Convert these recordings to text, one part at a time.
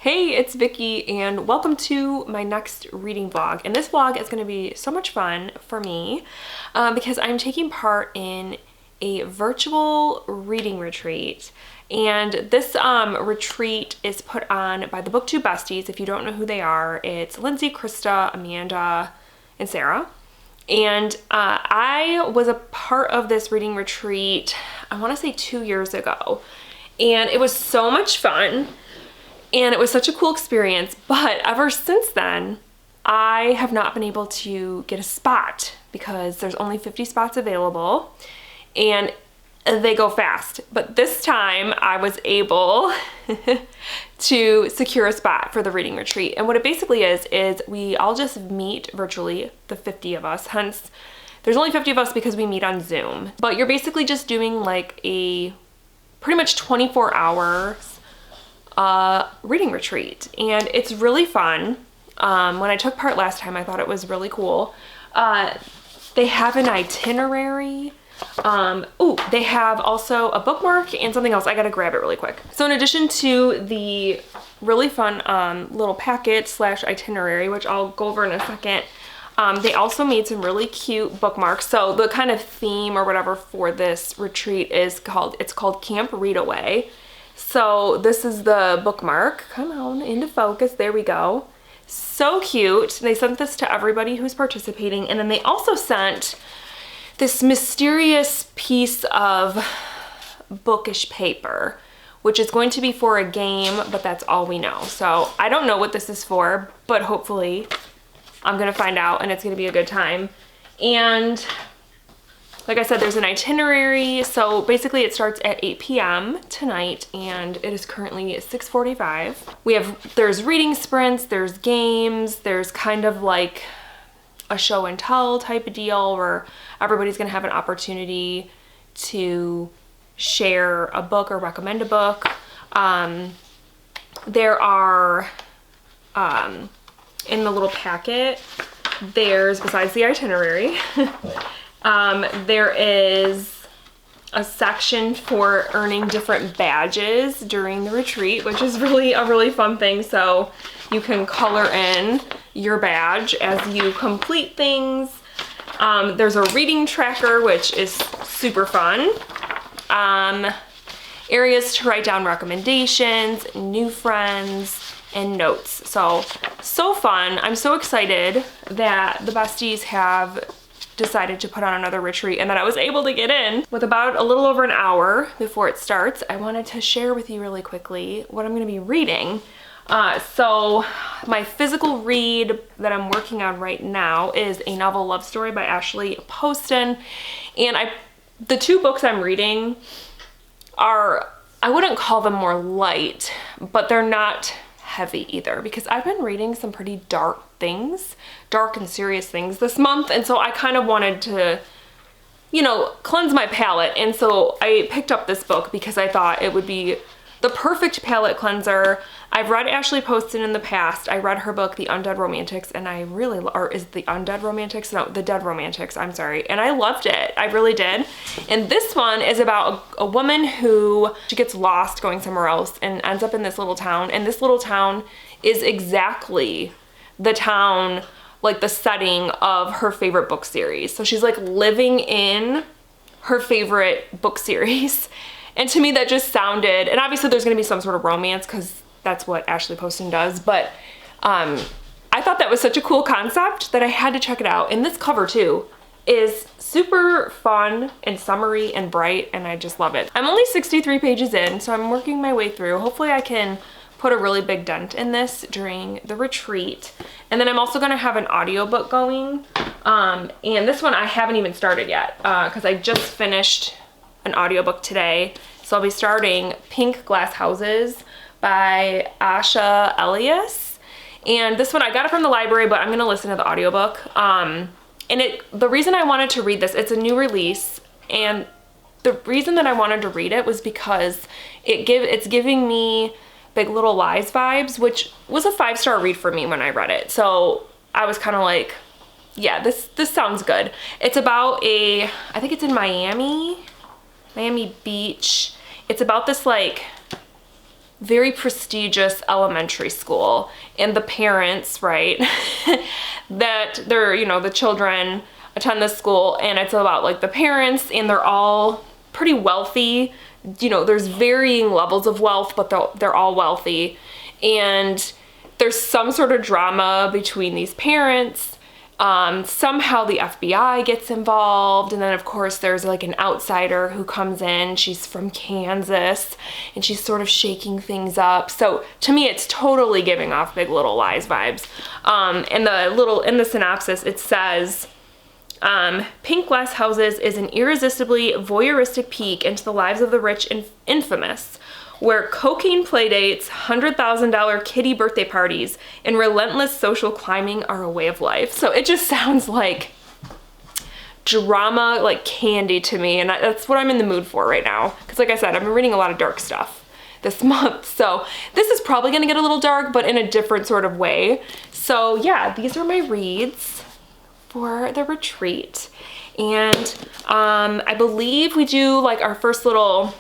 Hey, it's Vicky and welcome to my next reading vlog. And this vlog is going to be so much fun for me because I'm taking part in a virtual reading retreat. And this retreat is put on by the BookTube Besties. If you don't know who they are, it's Lindsay, Krista, Amanda, and Sarah. And I was a part of this reading retreat, I want to say 2 years ago. And it was so much fun. And it was such a cool experience, but ever since then, I have not been able to get a spot because there's only 50 spots available and they go fast. But this time I was able to secure a spot for the reading retreat. And what it basically is we all just meet virtually, the 50 of us, hence there's only 50 of us because we meet on Zoom. But you're basically just doing like a pretty much 24 hours reading retreat, and it's really fun. When I took part last time, I thought it was really cool. They have an itinerary. They have also a bookmark and something else. I gotta grab it really quick. So in addition to the really fun little packet slash itinerary, which I'll go over in a second, they also made some really cute bookmarks. So the kind of theme or whatever for this retreat is called Camp Readaway. So this is the bookmark. Come on, into focus. There we go. So cute. They sent this to everybody who's participating. And then they also sent this mysterious piece of bookish paper, which is going to be for a game, but that's all we know. So I don't know what this is for, but hopefully I'm going to find out and it's going to be a good time. And like I said, there's an itinerary. So basically it starts at 8 p.m. tonight and it is currently 6:45. There's reading sprints, there's games, there's kind of like a show and tell type of deal where everybody's gonna have an opportunity to share a book or recommend a book. There are, in the little packet, there's, besides the itinerary, there is a section for earning different badges during the retreat, which is really a really fun thing. So you can color in your badge as you complete things. There's a reading tracker, which is super fun. Areas to write down recommendations, new friends, and notes. So fun. I'm so excited that the besties have decided to put on another retreat and that I was able to get in with about a little over an hour before it starts. I wanted to share with you really quickly what I'm going to be reading. So my physical read that I'm working on right now is A Novel Love Story by Ashley Poston. And the two books I'm reading are, I wouldn't call them more light, but they're not heavy either, because I've been reading some pretty dark and serious things this month, and so I kind of wanted to, cleanse my palate. And so I picked up this book because I thought it would be the perfect palate cleanser. I've read Ashley Poston in the past. I read her book, The Undead Romantics, and The Dead Romantics, I'm sorry. And I loved it. I really did. And this one is about a woman who, she gets lost going somewhere else and ends up in this little town. And this little town is exactly the town, like the setting of her favorite book series. So she's like living in her favorite book series. And to me that just sounded, and obviously there's gonna be some sort of romance because that's what Ashley Poston does, but I thought that was such a cool concept that I had to check it out. And this cover too is super fun and summery and bright, and I just love it. I'm only 63 pages in, so I'm working my way through. Hopefully I can put a really big dent in this during the retreat. And then I'm also gonna have an audiobook going. And this one I haven't even started yet because I just finished an audiobook today. So I'll be starting Pink Glass Houses by Asha Elias. And this one, I got it from the library, but I'm gonna listen to the audiobook. The reason I wanted to read this, it's a new release, and the reason that I wanted to read it was because it's giving me Big Little Lies vibes, which was a 5-star read for me when I read it. So I was kind of like, yeah, this sounds good. It's about I think it's in Miami Beach. It's about this like very prestigious elementary school, and the parents, right, that they're, you know, the children attend this school, and it's about like the parents, and they're all pretty wealthy. You know, there's varying levels of wealth, but they're all wealthy, and there's some sort of drama between these parents. Somehow the FBI gets involved, and then of course there's like an outsider who comes in. She's from Kansas, and she's sort of shaking things up. So to me, it's totally giving off Big Little Lies vibes. In the synopsis, it says, Pink Glass Houses is an irresistibly voyeuristic peek into the lives of the rich and infamous, where cocaine playdates, $100,000 kiddie birthday parties, and relentless social climbing are a way of life. So it just sounds like drama, like candy to me, and that's what I'm in the mood for right now. Because like I said, I've been reading a lot of dark stuff this month, so this is probably gonna get a little dark, but in a different sort of way. So yeah, these are my reads for the retreat. And I believe we do like our first little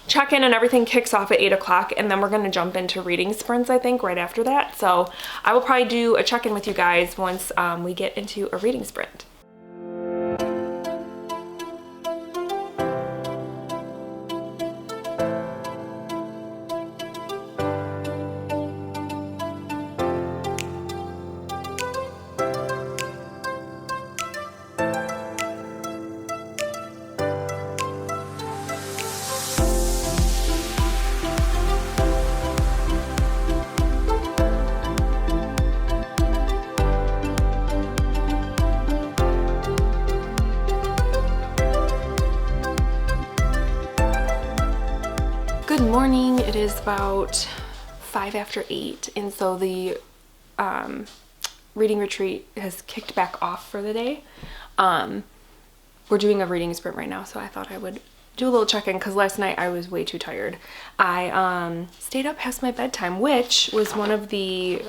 check-in and everything kicks off at 8 o'clock, and then we're gonna jump into reading sprints, I think, right after that. So I will probably do a check-in with you guys once we get into a reading sprint. Good morning. It is about 5 after 8, and so the reading retreat has kicked back off for the day. We're doing a reading sprint right now, so I thought I would do a little check-in because last night I was way too tired. I stayed up past my bedtime, which was one of the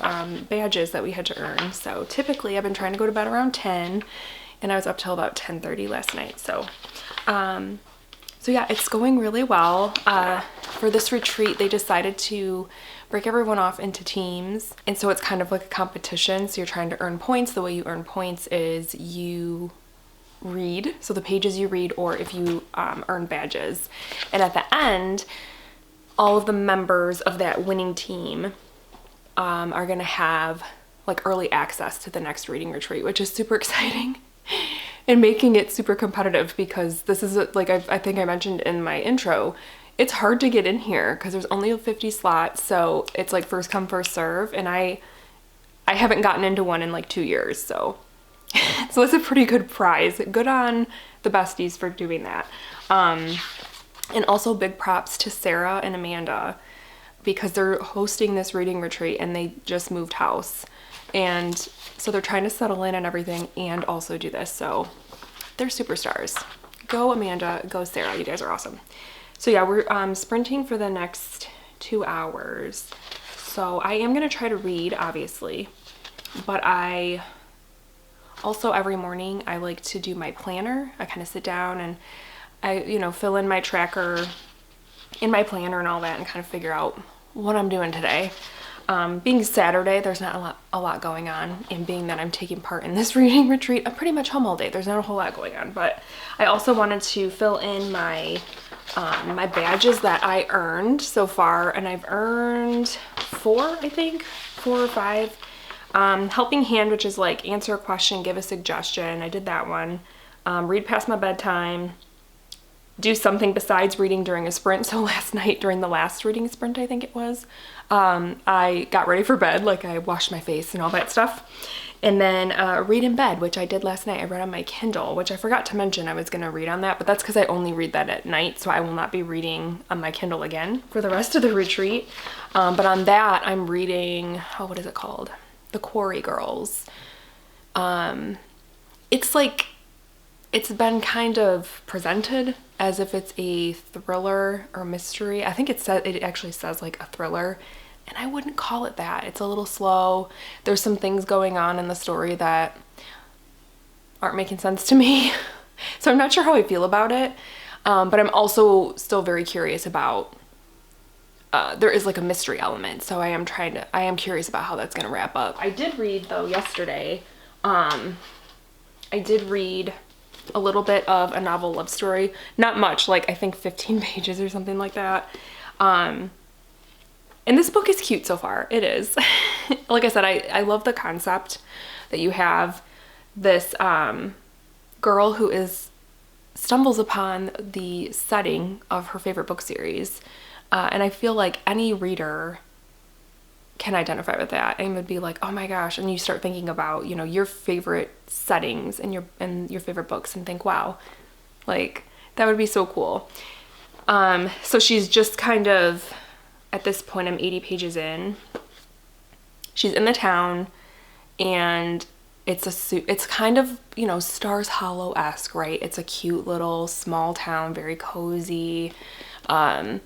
badges that we had to earn. So typically I've been trying to go to bed around 10, and I was up till about 10:30 last night. So yeah, it's going really well. For this retreat, they decided to break everyone off into teams. And so it's kind of like a competition. So you're trying to earn points. The way you earn points is you read. So the pages you read, or if you earn badges. And at the end, all of the members of that winning team are going to have like early access to the next reading retreat, which is super exciting. And making it super competitive, because this is like I think I mentioned in my intro, it's hard to get in here because there's only 50 slots, so it's like first come first serve, and I haven't gotten into one in like 2 years, so it's a pretty good prize. Good on the besties for doing that. And also big props to Sarah and Amanda, because they're hosting this reading retreat and they just moved house, and so they're trying to settle in and everything and also do this. So they're superstars. Go Amanda, go Sarah, you guys are awesome. So yeah, we're sprinting for the next 2 hours. So I am gonna try to read, obviously, but I also every morning I like to do my planner. I kind of sit down and I, you know, fill in my tracker in my planner and all that, and kind of figure out what I'm doing today. Being Saturday, there's not a lot going on, and being that I'm taking part in this reading retreat, I'm pretty much home all day. There's not a whole lot going on, but I also wanted to fill in my my badges that I earned so far, and I've earned 4, I think, 4 or 5. Helping Hand, which is like answer a question, give a suggestion. I did that one. Read past my bedtime. Do something besides reading during a sprint. So last night during the last reading sprint, I think it was, I got ready for bed, like I washed my face and all that stuff. And then read in bed, which I did last night. I read on my Kindle, which I forgot to mention I was going to read on that, but that's because I only read that at night, so I will not be reading on my Kindle again for the rest of the retreat. But on that, I'm reading, what is it called? The Quarry Girls. It's like, it's been kind of presented as if it's a thriller or mystery. I think it actually says like a thriller, and I wouldn't call it that. It's a little slow. There's some things going on in the story that aren't making sense to me. So I'm not sure how I feel about it. But I'm also still very curious about there is like a mystery element. So I am curious about how that's gonna wrap up. I did read though yesterday, I did read a little bit of a novel love story. Not much, like I think 15 pages or something like that. And this book is cute so far. It is. Like I said, I love the concept that you have this girl who stumbles upon the setting of her favorite book series. And I feel like any reader can identify with that and would be like, oh my gosh. And you start thinking about, you know, your favorite settings and your favorite books and think, wow, like that would be so cool. So she's just kind of, at this point, I'm 80 pages in. She's in the town and it's kind of, you know, Stars Hollow-esque, right? It's a cute little small town, very cozy. But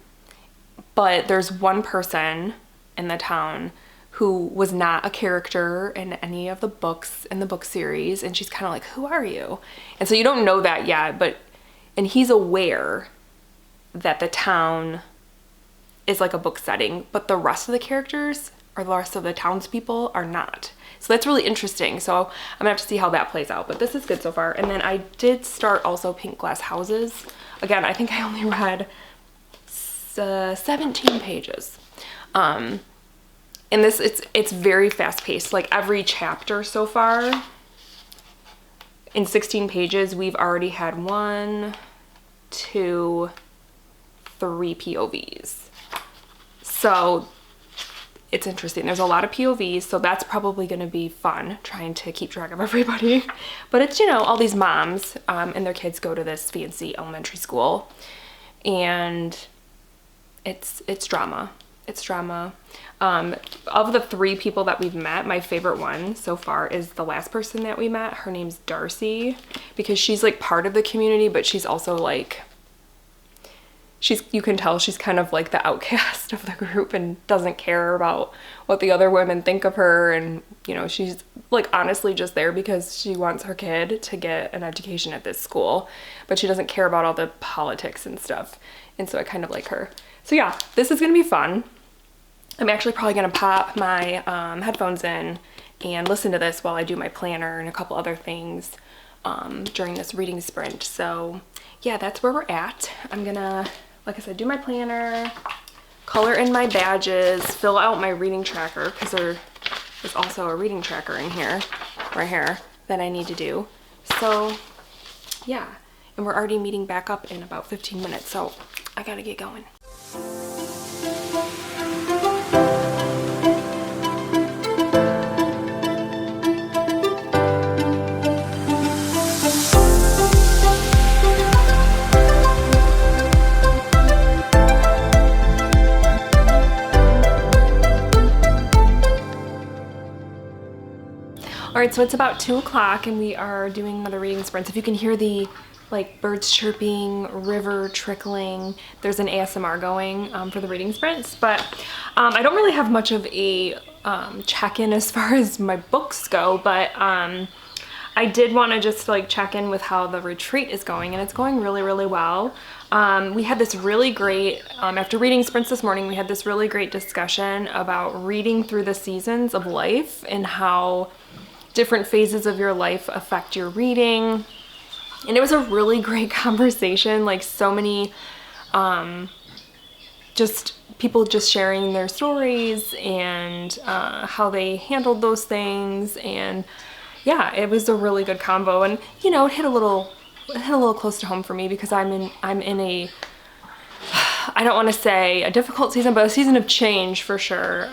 there's one person in the town who was not a character in any of the books in the book series, and she's kind of like, who are you? And so you don't know that yet, and he's aware that the town is like a book setting, but the rest of the characters or the rest of the townspeople are not. So that's really interesting. So I'm gonna have to see how that plays out, but this is good so far. And then I did start also Pink Glass Houses. Again, I think I only read 17 pages. And this, it's very fast paced. Like every chapter so far in 16 pages, we've already had 1, 2, 3 POVs. So it's interesting. There's a lot of POVs, so that's probably going to be fun trying to keep track of everybody. But it's, you know, all these moms and their kids go to this fancy elementary school, and it's drama. It's drama. Of the 3 people that we've met, my favorite one so far is the last person that we met. Her name's Darcy, because she's like part of the community, but she's also like, you can tell she's kind of like the outcast of the group and doesn't care about what the other women think of her. And, you know, she's like honestly just there because she wants her kid to get an education at this school, but she doesn't care about all the politics and stuff. And so I kind of like her. So yeah, this is gonna be fun. I'm actually probably gonna pop my headphones in and listen to this while I do my planner and a couple other things during this reading sprint. So yeah, that's where we're at. I'm gonna, like I said, do my planner, color in my badges, fill out my reading tracker, because there is also a reading tracker in here, right here, that I need to do. So yeah, and we're already meeting back up in about 15 minutes, so I gotta get going. All right, so it's about 2 o'clock and we are doing another reading sprint. So if you can hear the like birds chirping, river trickling, there's an ASMR going for the reading sprints. But I don't really have much of a check-in as far as my books go, but I did want to just like check in with how the retreat is going, and it's going really, really well. We had this really great, after reading sprints this morning, we had this really great discussion about reading through the seasons of life and how different phases of your life affect your reading. And it was a really great conversation, like so many just people just sharing their stories and how they handled those things. And yeah, it was a really good combo. And you know, it hit a little close to home for me because I'm in a, I don't want to say a difficult season, but a season of change for sure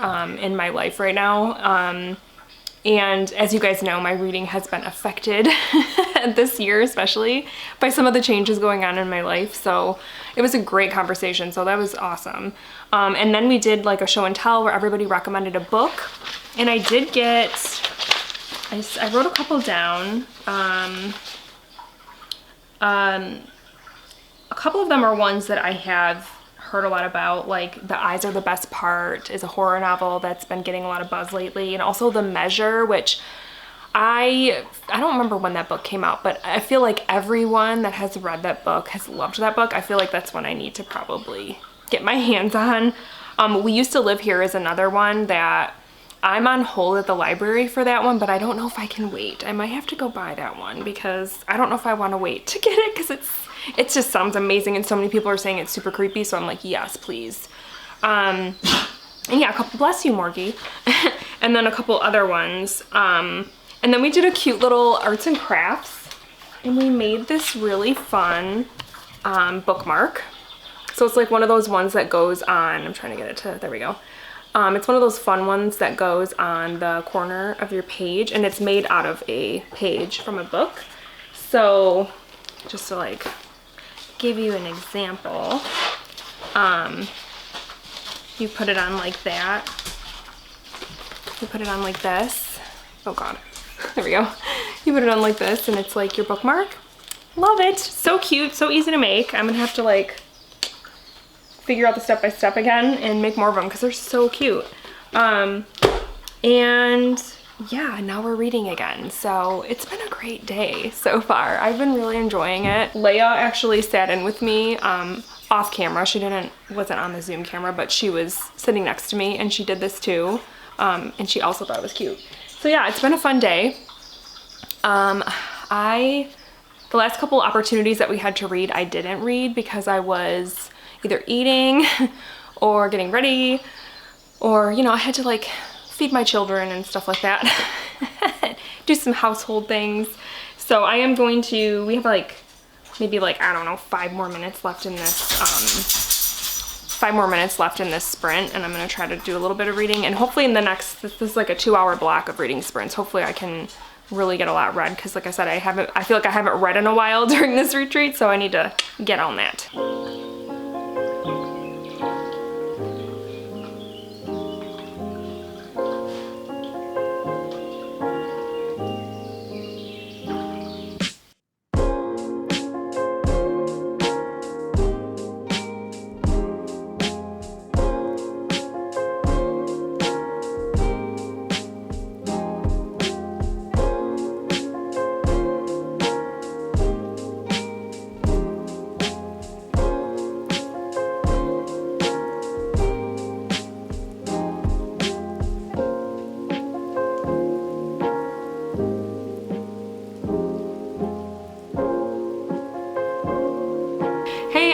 in my life right now. And as you guys know, my reading has been affected this year, especially by some of the changes going on in my life. So it was a great conversation. So that was awesome. And then we did like a show and tell where everybody recommended a book. And I did get, I wrote a couple down. A couple of them are ones that I have heard a lot about, like The Eyes Are the Best Part is a horror novel that's been getting a lot of buzz lately, and also The Measure, which I don't remember when that book came out, but I feel like everyone that has read that book has loved that book. I feel like that's one I need to probably get my hands on. We Used to Live Here is another one that I'm on hold at the library for that one, but I don't know if I can wait. I might have to go buy that one because I don't know if I want to wait to get it because it just sounds amazing and so many people are saying it's super creepy, so I'm like, yes, please. And yeah, bless you, Morgie. And then a couple other ones. And then we did a cute little arts and crafts and we made this really fun bookmark. So it's like one of those ones that goes on, I'm trying to get it to, there we go. It's one of those fun ones that goes on the corner of your page and it's made out of a page from a book. So just to like give you an example, you put it on like that. You put it on like this. Oh God, there we go. You put it on like this and it's like your bookmark. Love it, so cute, so easy to make. I'm gonna have to like figure out the step-by-step again and make more of them because they're so cute. And yeah, now we're reading again. So it's been a great day so far. I've been really enjoying it. Leia actually sat in with me off camera. She wasn't on the Zoom camera, but she was sitting next to me and she did this too. And she also thought it was cute. So yeah, it's been a fun day. The last couple opportunities that we had to read, I didn't read because I was either eating or getting ready or, you know, I had to like feed my children and stuff like that. Do some household things. So I am going to, we have like, maybe like, I don't know, 5 more minutes left in this, 5 more minutes left in this sprint and I'm gonna try to do a little bit of reading and hopefully in the next, this is like a 2-hour block of reading sprints. Hopefully I can really get a lot read because like I said, I feel like I haven't read in a while during this retreat, so I need to get on that.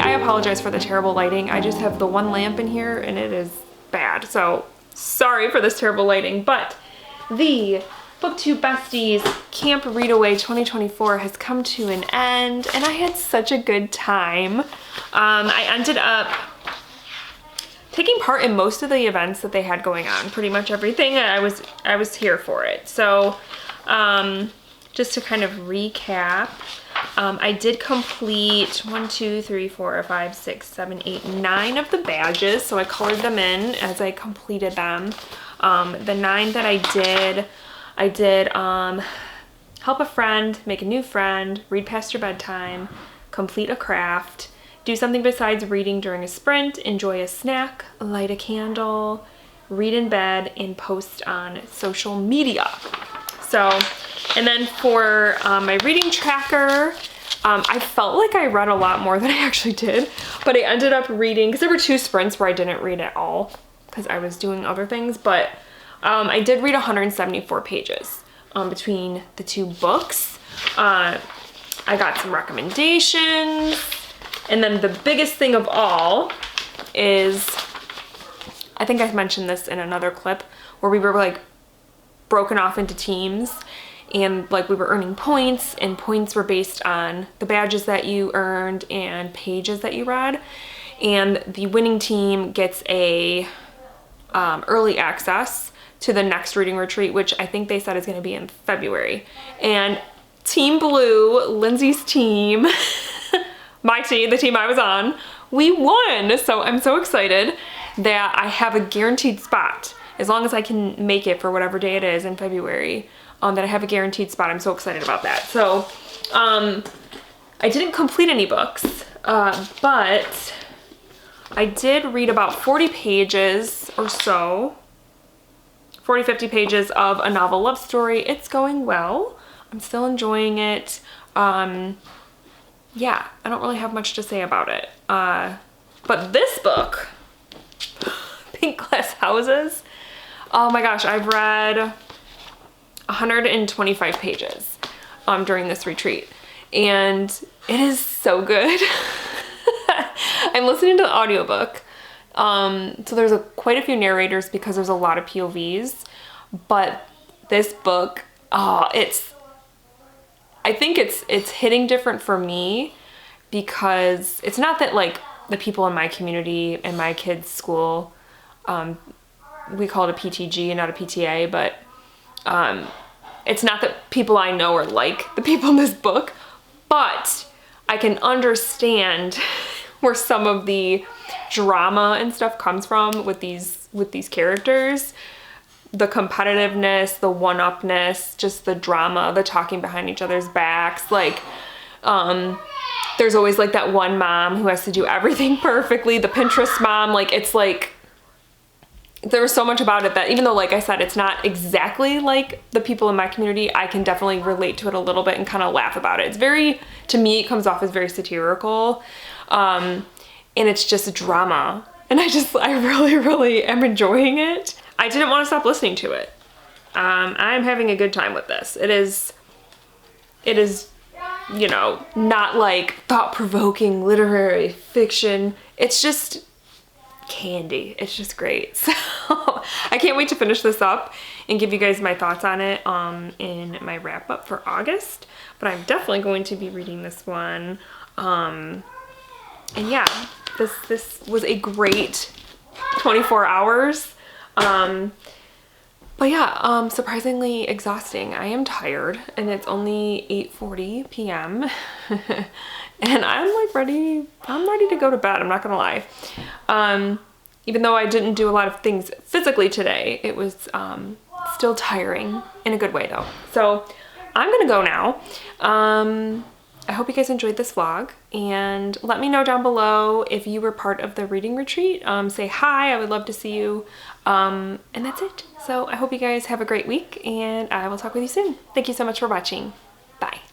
I apologize for the terrible lighting. I just have the one lamp in here and it is bad. So sorry for this terrible lighting, but the BookTube Besties Camp Readaway 2024 has come to an end and I had such a good time. I ended up taking part in most of the events that they had going on, pretty much everything. I was here for it. So just to kind of recap, I did complete 1, 2, 3, 4, 5, 6, 7, 8, 9 of the badges. So I colored them in as I completed them. The 9 that I did help a friend, make a new friend, read past your bedtime, complete a craft, do something besides reading during a sprint, enjoy a snack, light a candle, read in bed, and post on social media. So, and then for my reading tracker, I felt like I read a lot more than I actually did, but I ended up reading, because there were 2 sprints where I didn't read at all because I was doing other things, but I did read 174 pages between the 2 books. I got some recommendations, and then the biggest thing of all is, I think I mentioned this in another clip, where we were like broken off into teams and like we were earning points, and points were based on the badges that you earned and pages that you read, and the winning team gets a early access to the next reading retreat, which I think they said is going to be in February. And Team Blue, Lindsay's team, my team, the team I was on, we won. So I'm so excited that I have a guaranteed spot as long as I can make it for whatever day it is in February, that I have a guaranteed spot. I'm so excited about that. So I didn't complete any books, but I did read about 40 pages or so, 40, 50 pages of a novel love story. It's going well. I'm still enjoying it. Yeah, I don't really have much to say about it. But this book, pink glass houses. Oh my gosh, I've read 125 pages during this retreat, and it is so good. I'm listening to the audiobook. So there's quite a few narrators because there's a lot of POVs, but this book, I think it's hitting different for me because it's not that like the people in my community and my kids' school, we call it a PTG and not a PTA, but it's not that people I know are like the people in this book, but I can understand where some of the drama and stuff comes from with these characters. The competitiveness, the one-upness, just the drama, the talking behind each other's backs. Like, there's always like that one mom who has to do everything perfectly. The Pinterest mom, like, it's like, there was so much about it that even though, like I said, it's not exactly like the people in my community, I can definitely relate to it a little bit and kind of laugh about it. It's very, to me, it comes off as very satirical. And it's just drama. And I really, really am enjoying it. I didn't want to stop listening to it. I'm having a good time with this. It is, you know, not like thought-provoking literary fiction. It's just candy. It's just great. So I can't wait to finish this up and give you guys my thoughts on it in my wrap up for August. But I'm definitely going to be reading this one. And yeah, this was a great 24 hours. But yeah, surprisingly exhausting. I am tired and it's only 8:40 p.m. and I'm like ready to go to bed. I'm not gonna lie. Even though I didn't do a lot of things physically today, it was still tiring in a good way though. So I'm gonna go now. I hope you guys enjoyed this vlog, and let me know down below if you were part of the reading retreat. Say hi, I would love to see you. And that's it. So I hope you guys have a great week, and I will talk with you soon. Thank you so much for watching. Bye.